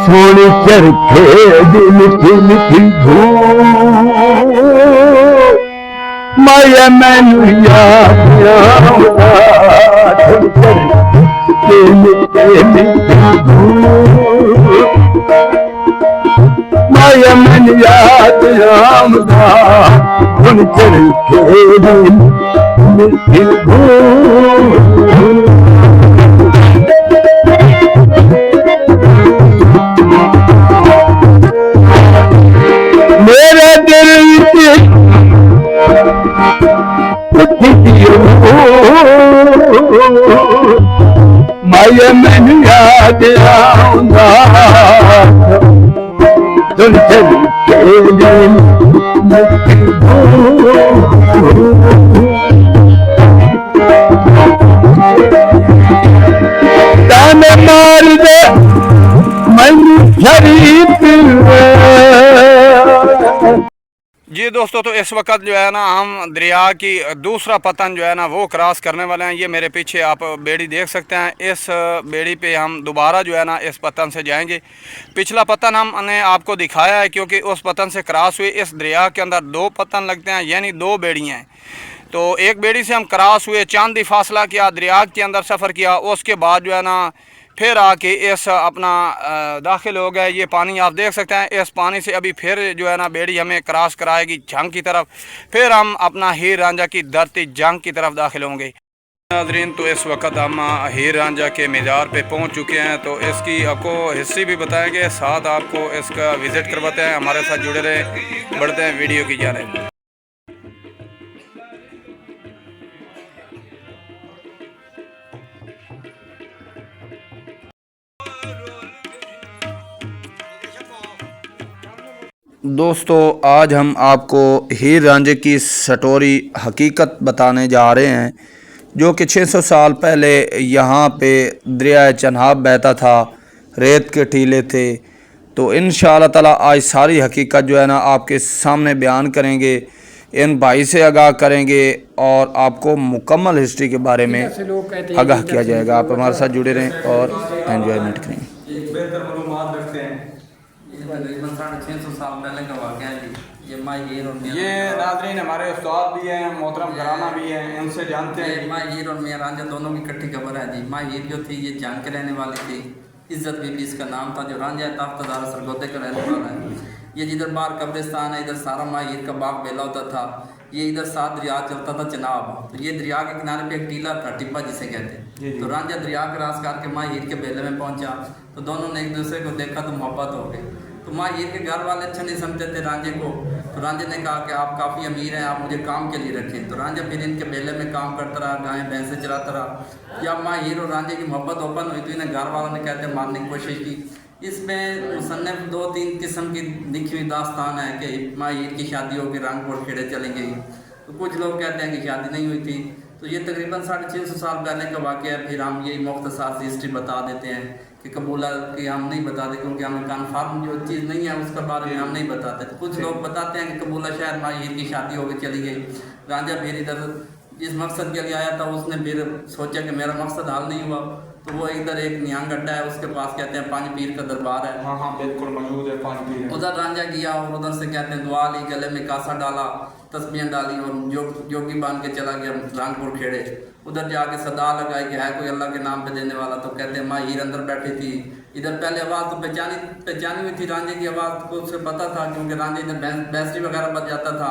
सोनी चरखे दी मिठी मिठी धूप माया मैनू याद आउंदा चरखे मिठी मिठी धूप माया मैनू याद आउंदा चरखे दी मिठी धूप मेरे दिल माया मैनू याद आउंदा चल चल के ताने मार दे मैनू शरीफ जी दोस्तों, तो इस वक्त जो है ना हम दरिया की दूसरा पतन जो है ना वो क्रॉस करने वाले हैं। ये मेरे पीछे आप बेड़ी देख सकते हैं। इस बेड़ी पे हम दोबारा जो है ना इस पतन से जाएंगे। पिछला पतन हमने आपको दिखाया है क्योंकि उस पतन से क्रॉस हुए। इस दरिया के अंदर दो पतन लगते हैं, यानी दो बेड़ियाँ हैं। तो एक बेड़ी से हम क्रॉस हुए, चांदी फासला किया, दरिया के अंदर सफ़र किया। उसके बाद जो है ना फिर आके इस अपना दाखिल हो गए। ये पानी आप देख सकते हैं। इस पानी से अभी फिर जो है ना बेड़ी हमें क्रॉस कराएगी जंग की तरफ। फिर हम अपना हीर रांझा की धरती जंग की तरफ दाखिल होंगे। नाज़रीन, तो इस वक्त हम हीर रांझा के मीज़ार पे पहुंच चुके हैं। तो इसकी आपको हिस्ट्री भी बताएंगे, साथ आपको इसका विज़िट करवाते हैं। हमारे साथ जुड़े रहें, बढ़ते हैं वीडियो की जानिब। दोस्तों, आज हम आपको हीर रांझे की स्टोरी हकीकत बताने जा रहे हैं, जो कि 600 साल पहले यहाँ पे दरिया चनाब बहता था, रेत के टीले थे। तो इंशाअल्लाह ताला आज सारी हकीकत जो है ना आपके सामने बयान करेंगे, इन भाई से आगाह करेंगे और आपको मुकम्मल हिस्ट्री के बारे में आगाह किया जाएगा। आप हमारे साथ जुड़े रहें और एंजॉयमेंट करें। तकरीबन 650 साल पहले का वाक़या है जी। ये माँ हीर और मियाँ, ये नाज़रीन हमारे उस्ताद भी हैं, मोहतरम घराना भी हैं, इनसे जानते हैं। माँ हीर और मियाँ रांझा दोनों की इकट्ठी खबर है जी। माँ हीर जो थी ये जंग के रहने वाली थी। इज़्ज़त बीबी इसका नाम था। जो रांझा ताफ्तादार सरगोदे का रहने वाला है। ये जिधर बाहर कब्रिस्तान है, इधर सारा माँ हीर का बाग बेला होता था। ये इधर साथ दरिया चलता था चनाब। तो ये दरिया के किनारे पे एक टीला था, टिब्बा जिसे कहते हैं। तो रांझा दरिया क्रॉस करके माँ हीर के बेले में पहुँचा। तो दोनों ने एक दूसरे को देखा तो मोहब्बत हो गई। तो माँ हीर के घर वाले अच्छा नहीं समझते थे रांझे को। तो रांझे ने कहा कि आप काफ़ी अमीर हैं, आप मुझे काम के लिए रखें। तो रांझा फिर इनके बेले में काम करता रहा, गायें भैंसें चलाता रहा। जब माँ हीर और रांझे की मोहब्बत ओपन हुई तो इन्हें घर वालों ने कहते मारने की कोशिश की। इसमें मुसन्निफ 2-3 किस्म की लिखी हुई दास्तान है कि माँ हीर की शादी होकर रंगपुर खेड़े चली गई। तो कुछ लोग कहते हैं कि शादी नहीं हुई थी। तो ये तकरीबन 650 साल पहले का वाक़या है। फिर हम यही मुख्तसर सी हिस्ट्री बता देते हैं कि कबूला की हम नहीं बताते, क्योंकि हमें कन्फर्म जो चीज़ नहीं है उसके बारे में हम नहीं बताते। तो कुछ लोग बताते हैं कि कबूला शायद माँ हीर की शादी होकर चली गई। रांझा फिर इधर जिस मकसद के लिए आया था उसने फिर सोचा कि मेरा मकसद हल नहीं हुआ। तो वो इधर एक नियांग गड्ढा है, उसके पास कहते हैं 5 पीर का दरबार है। हाँ हाँ बिल्कुल मौजूद है 5 पीर। उधर रांझा गया और उधर से कहते हैं दुआ ली, गले में कासा डाला, तस्बीहें डाली और जोगी बांध के चला गया रंगपुर खेड़े। उधर जाके सदा लगाई कि है कोई अल्लाह के नाम पे देने वाला। तो कहते हैं माँ हीर अंदर बैठी थी। इधर पहले आवाज़ तो पहचानी हुई थी रांझे की आवाज़ को, उसे पता था क्योंकि रांझे इधर बैसरी वगैरह बच जाता था।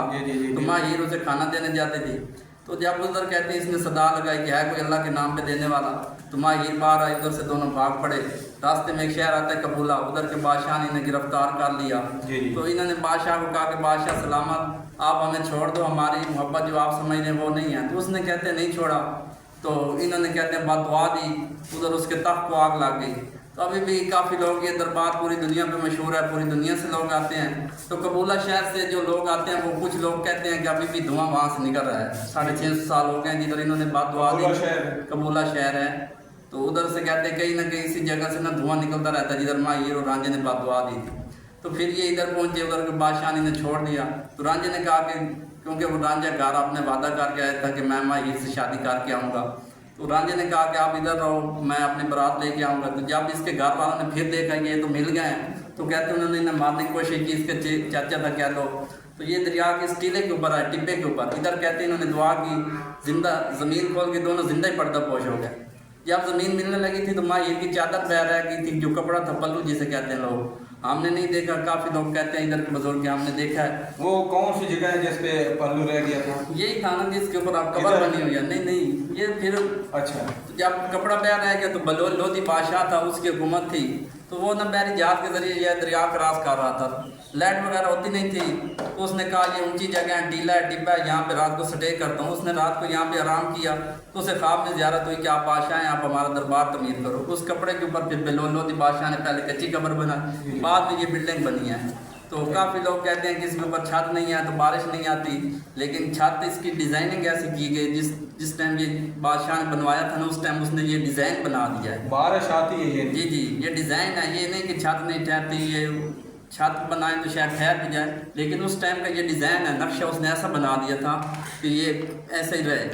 तो माँ हीर उसे खाना देने जाते थे। तो जब उधर कहते हैं इसने सदा लगाई कि है कोई अल्लाह के नाम पे देने वाला। तो माँ हीर बाहर आई, उधर से दोनों भाग पड़े। रास्ते में एक शहर आता है कबूला, उधर के बादशाह ने इन्हें गिरफ्तार कर लिया। तो इन्होंने बादशाह को कहा कि बादशाह सलामत, आप हमें छोड़ दो, हमारी मोहब्बत जो आप समझ रहे हैं वो नहीं है। तो उसने कहते नहीं छोड़ा। तो इन्होंने कहते हैं बददुआ दी, उधर उसके तख्त को आग लग गई। तो अभी भी काफ़ी लोग, ये दरबार पूरी दुनिया पे मशहूर है, पूरी दुनिया से लोग आते हैं। तो कबूला शहर से जो लोग आते हैं वो कुछ लोग कहते हैं कि अभी भी धुआं वहाँ से निकल रहा है। 650 साल हो गए जिधर इन्होंने बददुआ दी। कबूला शहर है, तो उधर से कहते हैं कहीं ना कहीं इसी जगह से ना धुआं निकलता रहता है जिधर माँ हीर और रांझे ने बददुआ दी थी। तो फिर ये इधर पहुंचे, उधर के बादशाह ने इन्हें छोड़ दिया। तो रांझे ने कहा कि क्योंकि वो रांझा घर अपने वादा करके आया था कि मैं माँ हीर से शादी करके आऊँगा। तो तो रांझे ने कहा कि आप इधर रहो, मैं अपनी बारात लेके आऊँगा। तो जब इसके घर वालों ने फिर देखा ये तो मिल गए हैं, तो कहते उन्होंने इन्हें मारने की कोशिश की, इसके चाचा था कह लो। तो ये दरिया के इस टीले के ऊपर है, टिब्बे के ऊपर। इधर कहते हैं इन्होंने दुआ की, जिंदा ज़मीन खोल के दोनों जिंदा ही पर्दापोश हो गए। जब ज़मीन मिलने लगी थी तो माँ ये की चादर पैर रह गई थी, जो कपड़ा था पल्लू जिसे कहते हैं लोग, हमने नहीं देखा। काफ़ी लोग कहते हैं इधर के बुजुर्ग हमने देखा है। वो कौन सी जगह है जिस पे पल्लू रह गया था? यही था ना जिसके ऊपर आप कबर बनी हुई है। नहीं ये फिर अच्छा, जब कपड़ा पैर रह गया तो बलोच लोधी बादशाह था, उसकी हुकूमत थी, तो वो ना बहरी जहाज के जरिए यह दरिया क्रॉस कर रहा था। लाइट वगैरह होती नहीं थी, तो उसने कहा ये ऊंची जगह है, टीला है, टिब्बा है, यहाँ पे रात को स्टे करता हूँ। उसने रात को यहाँ पे आराम किया, तो उसे ख्वाब में ज़ियारत हुई कि आप बादशाह हैं, आप हमारा दरबार तमीर करो। उस कपड़े के ऊपर फिर बलोच लोधी बादशाह ने पहले कच्ची कब्र बनाई, बाद में ये बिल्डिंग बनी है। तो काफ़ी लोग कहते हैं कि इसके ऊपर छत नहीं है तो बारिश नहीं आती, लेकिन छत इसकी डिज़ाइनिंग ऐसी की गई, जिस टाइम ये बादशाह ने बनवाया था ना, उस टाइम उसने ये डिज़ाइन बना दिया है। बारिश आती है ये? जी जी, ये डिज़ाइन है, ये नहीं कि छत नहीं ठहरती। ये छत बनाए तो शायद ठहर भी जाए, लेकिन उस टाइम का ये डिज़ाइन है, नक्शा उसने ऐसा बना दिया था कि ये ऐसे ही रहे।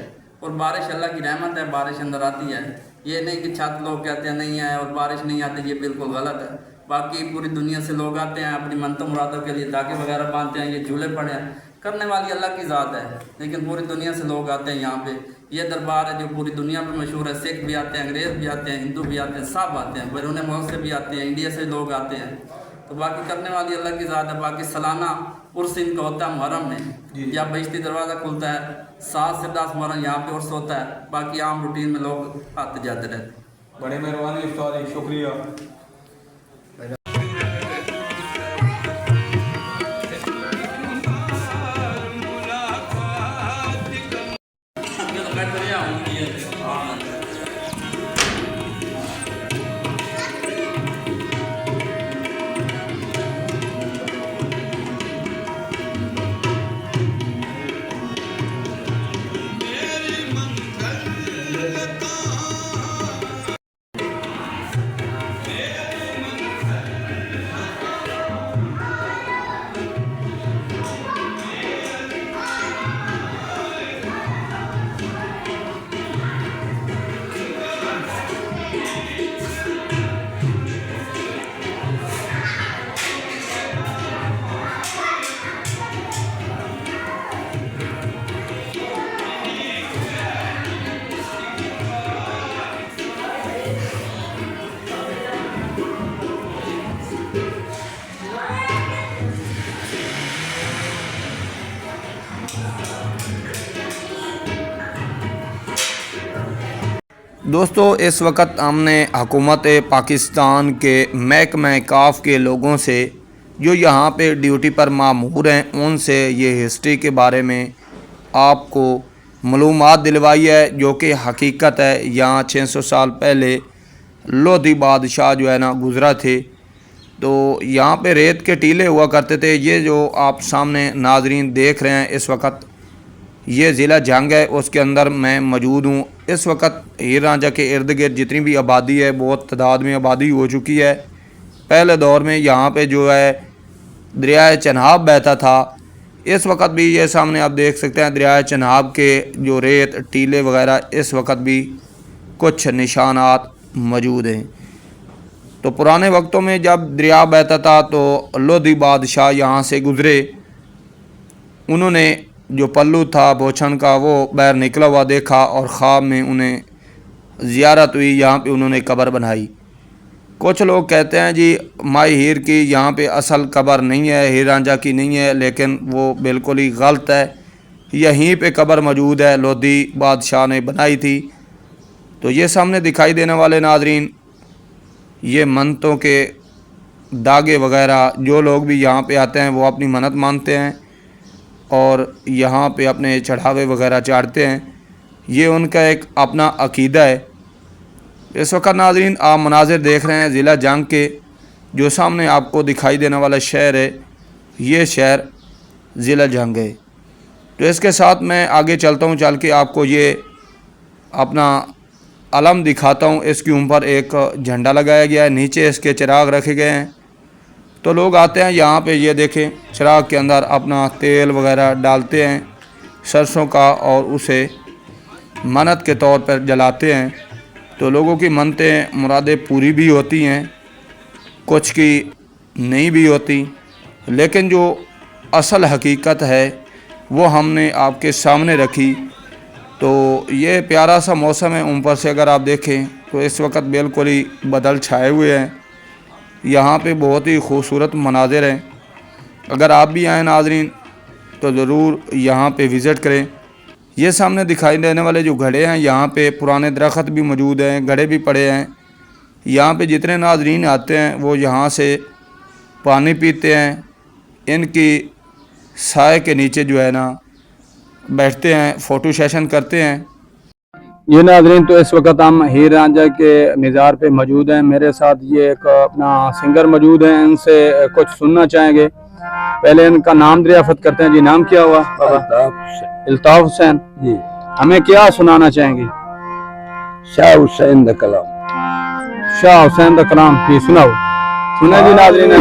और बारिश अल्लाह की रहमत है, बारिश अंदर आती है। ये नहीं कि छत लोग कहते हैं नहीं है और बारिश नहीं आती, ये बिल्कुल गलत है। बाकी पूरी दुनिया से लोग आते हैं अपनी मनतों मुरादों के लिए, धागे वगैरह बांधते हैं, ये झूले पड़े हैं, करने वाली अल्लाह की ज़ात है। लेकिन पूरी दुनिया से लोग आते हैं यहाँ पे। ये दरबार है जो पूरी दुनिया में मशहूर है। सिख भी आते हैं, अंग्रेज़ भी आते हैं, हिंदू भी आते हैं, सब आते हैं, बैरून मुल्क से भी आते हैं, इंडिया से लोग आते हैं। तो बाकी करने वाली अल्लाह की ज़ात है। बाकी सालाना उर्स इनका होता है मुहर्रम में, या बहिश्ती दरवाज़ा खुलता है, 7 से 10 मुहर्रम यहाँ पे उर्स होता है। बाकी आम रूटीन में लोग आते जाते रहते हैं। बड़ी मेहरबानी उस्ताद, शुक्रिया। दोस्तों, इस वक्त हमने हुकूमत पाकिस्तान के महकमा काफ के लोगों से जो यहाँ पे ड्यूटी पर मामूर हैं उनसे ये हिस्ट्री के बारे में आपको मालूमात दिलवाई है, जो कि हकीकत है। यहाँ 600 साल पहले लोधी बादशाह जो है ना गुज़रा थे। तो यहाँ पे रेत के टीले हुआ करते थे। ये जो आप सामने नाजरीन देख रहे हैं इस वक्त, ये ज़िला जंग है, उसके अंदर मैं मौजूद हूँ। इस वक्त हीर रांझा के इर्द गिर्द जितनी भी आबादी है बहुत तादाद में आबादी हो चुकी है। पहले दौर में यहाँ पे जो है दरिया चनाब बहता था। इस वक्त भी ये सामने आप देख सकते हैं दरिया चनाब के जो रेत टीले वगैरह इस वक्त भी कुछ निशानात मौजूद हैं। तो पुराने वक्तों में जब दरिया बहता था तो लोधी बादशाह यहाँ से गुज़रे, उन्होंने जो पल्लू था भोछन का वो बाहर निकला हुआ देखा और ख्वाब में उन्हें ज़ियारत हुई, यहाँ पे उन्होंने कब्र बनाई। कुछ लोग कहते हैं जी माई हीर की यहाँ पे असल कब्र नहीं है, हीर रांझा की नहीं है, लेकिन वो बिल्कुल ही गलत है। यहीं पे कब्र मौजूद है, लोधी बादशाह ने बनाई थी। तो ये सामने दिखाई देने वाले नाजरीन, ये मन्नतों के दागे वगैरह, जो लोग भी यहाँ पे आते हैं वो अपनी मन्नत मानते हैं और यहाँ पे अपने चढ़ावे वगैरह चाढ़ते हैं। ये उनका एक अपना अकीदा है। इस वक्त नाज़रीन आप मनाजिर देख रहे हैं ज़िला जंग के। जो सामने आपको दिखाई देने वाला शहर है, ये शहर ज़िला जंग है। तो इसके साथ मैं आगे चलता हूँ, चल के आपको ये अपना अलम दिखाता हूँ। इसके ऊपर एक झंडा लगाया गया है, नीचे इसके चिराग रखे गए हैं। तो लोग आते हैं यहाँ पे, ये देखें चिराग के अंदर अपना तेल वगैरह डालते हैं सरसों का और उसे मन्नत के तौर पर जलाते हैं। तो लोगों की मन्नतें मुरादें पूरी भी होती हैं, कुछ की नहीं भी होती, लेकिन जो असल हकीकत है वो हमने आपके सामने रखी। तो ये प्यारा सा मौसम है, ऊपर से अगर आप देखें तो इस वक्त बिल्कुल ही बादल छाए हुए हैं। यहाँ पे बहुत ही खूबसूरत मनाज़िर हैं। अगर आप भी आएँ नाज़रीन तो ज़रूर यहाँ पे विज़िट करें। ये सामने दिखाई देने वाले जो घड़े हैं, यहाँ पे पुराने दरख्त भी मौजूद हैं, घड़े भी पड़े हैं। यहाँ पे जितने नाज़रीन आते हैं वो यहाँ से पानी पीते हैं, इनकी साए के नीचे जो है ना बैठते हैं, फ़ोटो सेशन करते हैं। ये नाज़रीन तो इस वक्त हम हीर रांझा के मज़ार पे मौजूद हैं। मेरे साथ ये एक अपना सिंगर मौजूद हैं, इनसे कुछ सुनना चाहेंगे। पहले इनका नाम दरियाफ़त करते हैं। जी, नाम क्या हुआ बाबा? अल्ताफ हुसैन जी। हमें क्या सुनाना चाहेंगे? शाह हुसैन दा कलाम। शाह हुसैन दा कलाम जी सुनाओ। सुना जी नाज़रीन,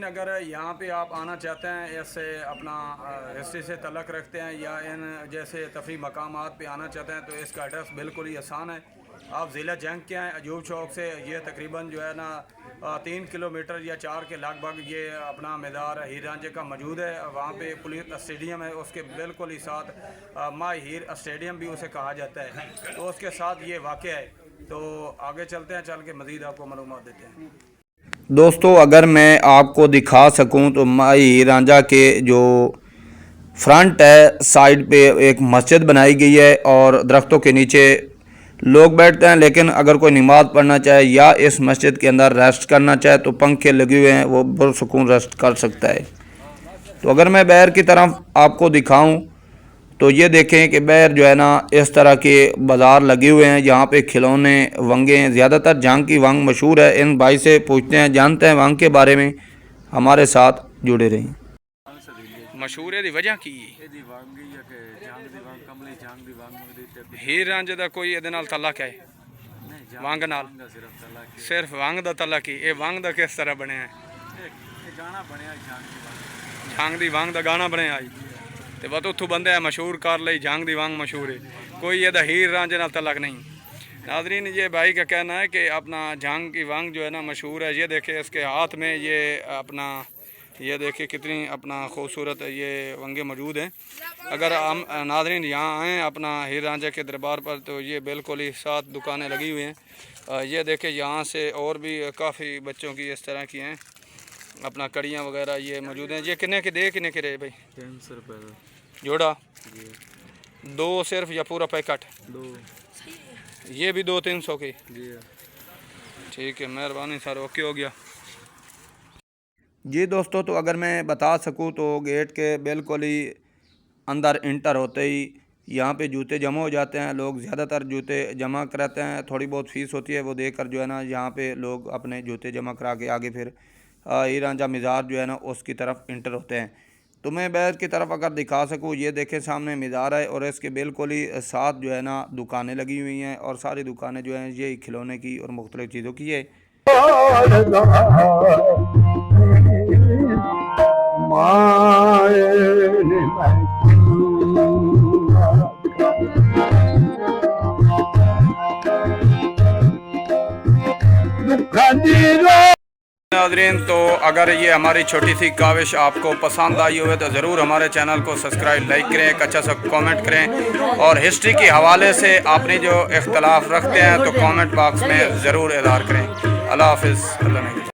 अगर यहाँ पे आप आना चाहते हैं, ऐसे अपना हिस्से से तल्लक रखते हैं या इन जैसे तफरी मकामात पे आना चाहते हैं, तो इसका एड्रेस बिल्कुल ही आसान है। आप ज़िला जंग के हैं, अजूब चौक से ये तकरीबन जो है ना 3 किलोमीटर या 4 के लगभग ये अपना मज़ार हीर रांझे का मौजूद है। वहाँ पे पुलिस स्टेडियम है, उसके बिल्कुल ही साथ माई हीर स्टेडियम भी उसे कहा जाता है, तो उसके साथ ये वाक़ है। तो आगे चलते हैं, चल के मज़ीद आपको मालूमात देते हैं। दोस्तों, अगर मैं आपको दिखा सकूं तो माई हीर रांझा के जो फ्रंट है साइड पे एक मस्जिद बनाई गई है और दरख्तों के नीचे लोग बैठते हैं। लेकिन अगर कोई नमाज़ पढ़ना चाहे या इस मस्जिद के अंदर रेस्ट करना चाहे तो पंखे लगे हुए हैं, वो पुरसुकून रेस्ट कर सकता है। तो अगर मैं बाहर की तरफ आपको दिखाऊं तो ये देखें कि बाहर जो है ना इस तरह के बाज़ार लगे हुए हैं, जहाँ पे खिलौने वंगे हैं। ज़्यादातर जंग की वंग मशहूर है। इन भाई से पूछते हैं, जानते हैं वंग के बारे में, हमारे साथ जुड़े रहें। मशहूर है वजह की हीर रांझे दा कोई ਇਹਦੇ ਨਾਲ तलक है वंग नाल? सिर्फ वंग दा तलक ही? ये वंग दा किस तरह बनया है? जंग दी वंग दा गाना बनया है तो बस उतों बंदे मशहूर कर ली, जंग दी वंग मशहूर है, कोई ये हीर रांझे नाल तलक नहीं। नाज़रीन, ये भाई का कहना है कि अपना जंग की वंग जो है ना मशहूर है। ये देखे इसके हाथ में ये अपना, ये देखिए कितनी अपना खूबसूरत ये वंगे मौजूद हैं। अगर हम नाज़रीन यहाँ आएँ अपना हीर रांझे के दरबार पर तो ये बिल्कुल ही 7 दुकानें लगी हुई हैं। ये देखें यहाँ से और भी काफ़ी बच्चों की इस तरह की हैं, अपना कड़ियाँ वगैरह ये मौजूद हैं। ये कितने के दे, कितने के रहे भाई? 300 रुपये जोड़ा। 2 सिर्फ या पूरा पैकेट? 2। ये भी 200-300 की? ठीक है, मेहरबानी सर, ओके हो गया जी। दोस्तों, तो अगर मैं बता सकूं तो गेट के बिल्कुल ही अंदर इंटर होते ही यहाँ पे जूते जमा हो जाते हैं। लोग ज़्यादातर जूते जमा कराते हैं, थोड़ी बहुत फ़ीस होती है, वो देकर जो है ना यहाँ पे लोग अपने जूते जमा करा के आगे फिर हीर रांझा मज़ार जो है ना उसकी तरफ इंटर होते हैं। तो मैं बाहर की तरफ अगर दिखा सकूँ, ये देखें सामने मज़ार है और इसके बिल्कुल ही साथ जो है ना दुकानें लगी हुई हैं और सारी दुकानें जो हैं ये खिलौने की और मुख्तलिफ़ चीज़ों की है। नाज़रीन, तो अगर ये हमारी छोटी सी काविश आपको पसंद आई हो तो ज़रूर हमारे चैनल को सब्सक्राइब, लाइक करें, एक अच्छा सा कमेंट करें और हिस्ट्री के हवाले से अपनी जो इख्तलाफ रखते हैं तो कमेंट बॉक्स में ज़रूर इज़हार करें। अल्लाह हाफ़िज़।